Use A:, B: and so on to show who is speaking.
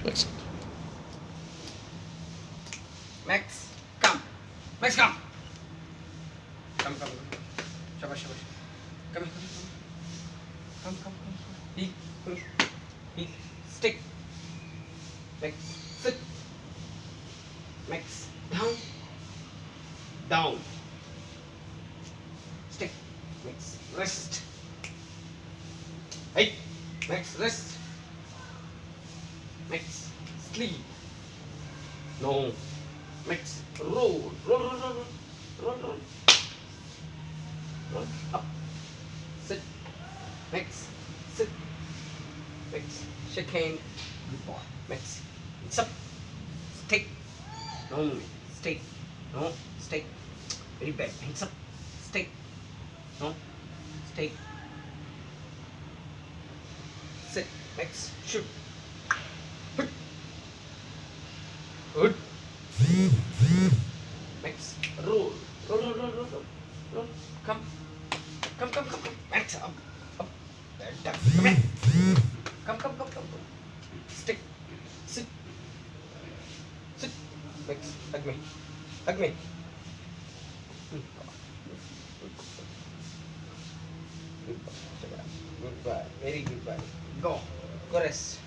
A: Next.
B: Max, come. Max, come. Come. Shabash. Come here. Come. Heel. Stick. Max, sit. Max, down. Stick. Max, rest. Hey, Max, rest. Max, sleep. No. Max, roll. Roll. Up. Sit. Max, sit. Max, shake hand. Good boy. Max, it's up. Stick. No. Stick. No. Stick. Very bad. Hands up. Stick. No. Stick. Sit. Max, shoot. Good. Max, roll. Roll. Come. Max, up. Down. Come here. Come. Stick. Sit. Max, hug me. Goodbye. Very goodbye. Go rest.